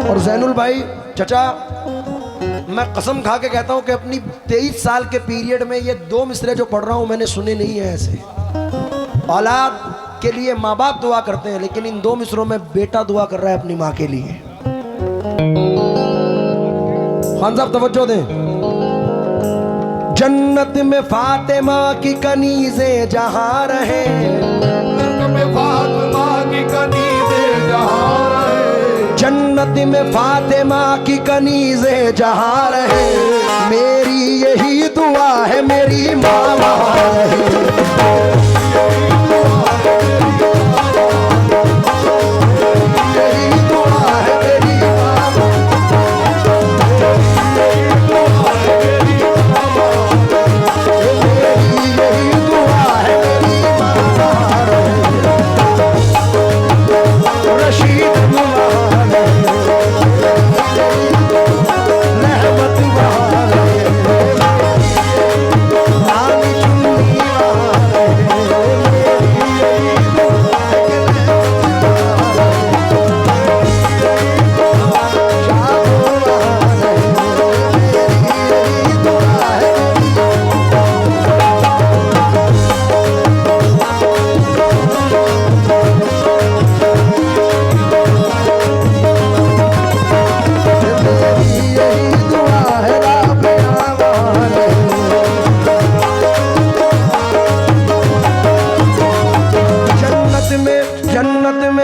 और जैनुल भाई चचा, मैं कसम खा के कहता हूं कि अपनी 23 साल के पीरियड में ये 2 मिसरे जो पढ़ रहा हूं मैंने सुने नहीं है ऐसे। औलाद के लिए माँ बाप दुआ करते हैं, लेकिन इन 2 मिसरों में बेटा दुआ कर रहा है अपनी माँ के लिए। खान साहब तवज्जो दें। जन्नत में फातिमा की कनीज़े जहां रहे, जन्नत में फातिमा की कनीज़े जहां रहे, जन्नत में फातिमा की कनीज़े जहां रहे, मेरी यही दुआ है मेरी माँ वहां रहे।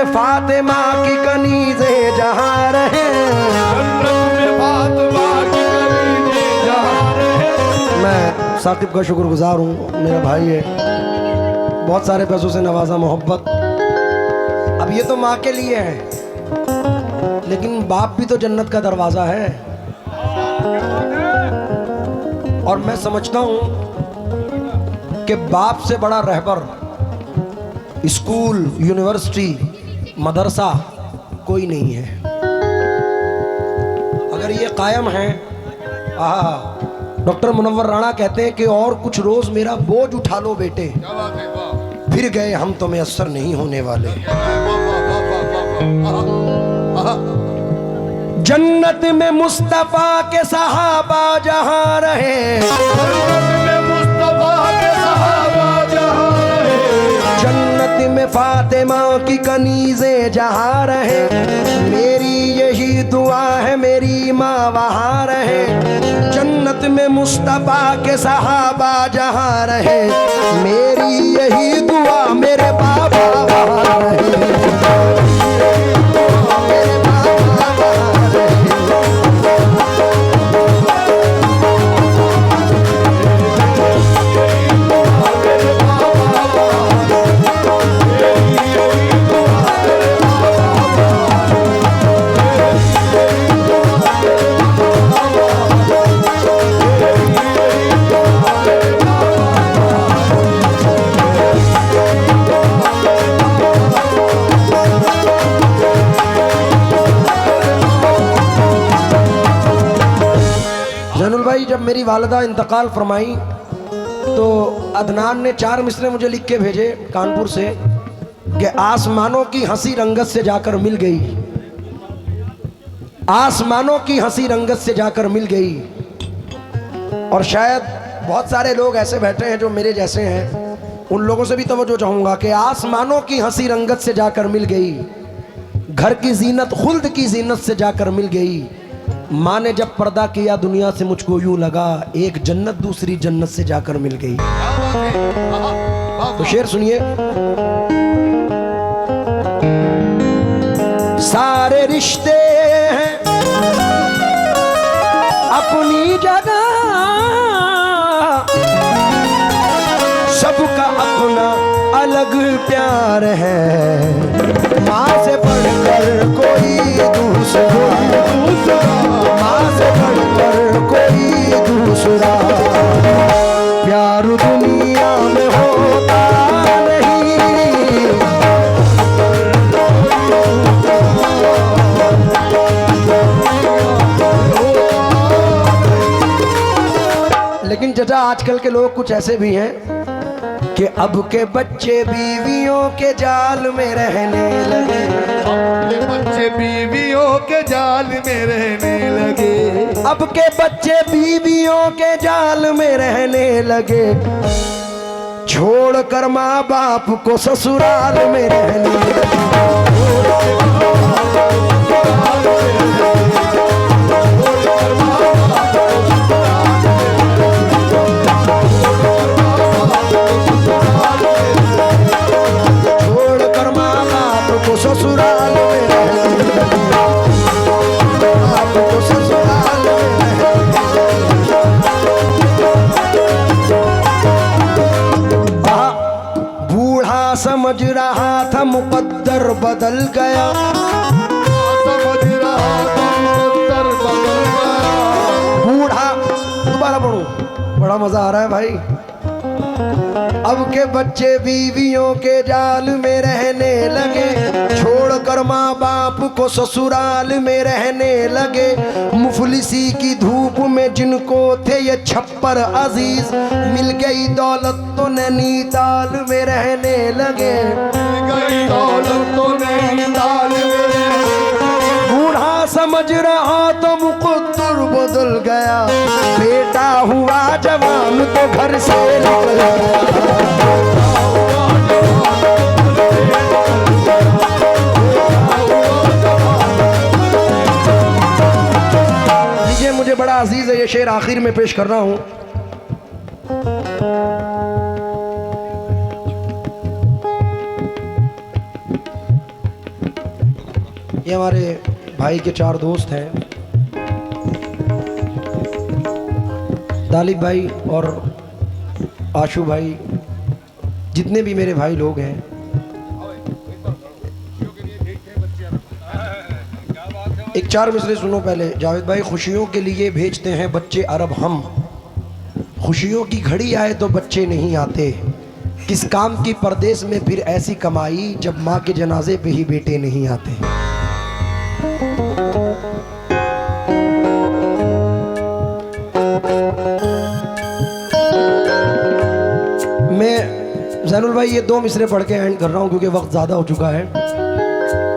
फातिमा की कनीज़े जहां रहे, जन्नत में फातिमा की कनीज़े जहां रहे। मैं साकिब का शुक्रगुजार हूँ, मेरा भाई है, बहुत सारे पैसों से नवाजा, मोहब्बत। अब ये तो माँ के लिए है, लेकिन बाप भी तो जन्नत का दरवाज़ा है। और मैं समझता हूँ कि बाप से बड़ा रहबर स्कूल, यूनिवर्सिटी, मदरसा कोई नहीं है। अगर ये कायम है, डॉक्टर मुनव्वर राणा कहते हैं कि और कुछ रोज मेरा बोझ उठा लो बेटे, फिर गए हम तो मैसर नहीं होने वाले। जन्नत में मुस्तफा के सहाबा जहां रहे, जन्नत में फातिमा की कनीज़े जहां रहे, मेरी यही दुआ है मेरी माँ वहां रहे। जन्नत में मुस्तफा के सहाबा जहां रहे, मेरी यही दुआ मेरे बाबा वहां रहे। जब मेरी वालिदा इंतकाल फरमाई तो अदनान ने 4 मिसरे मुझे लिख के भेजे कानपुर से कि आसमानों की हंसी रंगत से जाकर मिल गई, आसमानों की हंसी रंगत से जाकर मिल गई। और शायद बहुत सारे लोग ऐसे बैठे हैं जो मेरे जैसे हैं, उन लोगों से भी तवज्जो चाहूँगा कि आसमानों की हंसी रंगत से जाकर मिल गई, घर की जीनत खुल्द की जीनत से जाकर मिल गई। माँ ने जब पर्दा किया दुनिया से मुझको यूं लगा, एक जन्नत दूसरी जन्नत से जाकर मिल गई। तो शेर सुनिए। सारे रिश्ते हैं अपनी जगह, सबका अपना अलग प्यार है, माँ से बढ़कर कोई दूसरा, माँ से बढ़कर कोई दूसरा प्यार दुनिया में होता नहीं। लेकिन चचा आजकल के लोग कुछ ऐसे भी हैं कि अब के बच्चे बीवियों के जाल में रहने लगे। ये बच्चे बीवियों के जाल में रहने लगे। अब के बच्चे बीवियों के जाल में रहने लगे। छोड़ कर माँ बाप को ससुराल में रहने लगे। ससुराल में आपको ससुराल में। बूढ़ा समझ रहा था मुकद्दर बदल गया। समझ रहा था मुकद्दर बदल गया। बूढ़ा, दोबारा पढ़ो, बड़ा मजा आ रहा है भाई। अब के बच्चे बीवियों के जाल में रहने लगे। छोड़कर माँ बाप को ससुराल में रहने लगे। मुफलिसी की धूप में जिनको थे ये छप्पर अजीज, मिल गई दौलत तो नैनीताल में रहने लगे। गई दौलत तो नैनीताल में। बूढ़ा समझ रहा तो मुकद्दर बदल गया। बेटा हुआ जवान तो घर से निकल गया। मुझे बड़ा अजीज है ये शेर, आखिर में पेश कर रहा हूं। ये हमारे भाई के 4 दोस्त हैं, तालिब भाई और आशू भाई, जितने भी मेरे भाई लोग हैं। एक 4 मिसरे सुनो पहले। जावेद भाई, खुशियों के लिए भेजते हैं बच्चे अरब हम। खुशियों की घड़ी आए तो बच्चे नहीं आते। किस काम की परदेश में फिर ऐसी कमाई, जब माँ के जनाजे पे ही बेटे नहीं आते। मैं जैनुल भाई ये 2 मिसरे पढ़ के एंड कर रहा हूँ क्योंकि वक्त ज़्यादा हो चुका है।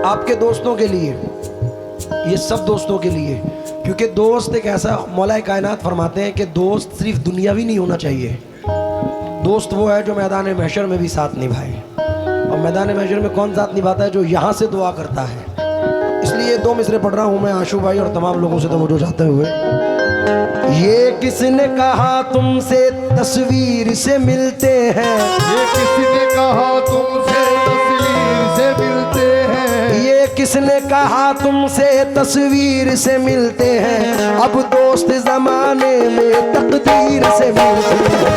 आपके दोस्तों के लिए, ये सब दोस्तों के लिए, क्योंकि दोस्त एक ऐसा, मौला कायनात फरमाते हैं कि दोस्त सिर्फ दुनियावी नहीं होना चाहिए। दोस्त वो है जो मैदान महशर में भी साथ निभाए। और मैदान महशर में कौन साथ निभाता है? जो यहाँ से दुआ करता है। इसलिए 2 मिसरे पढ़ रहा हूँ मैं आशू भाई और तमाम लोगों से तवज्जो चाहते हुए। ये किसने कहा तुमसे तस्वीर से मिलते हैं? ये किसने कहा तुमसे तस्वीर से मिलते हैं? ये किसने कहा तुमसे तस्वीर से मिलते हैं? अब दोस्त जमाने में तकदीर से मिलते हैं।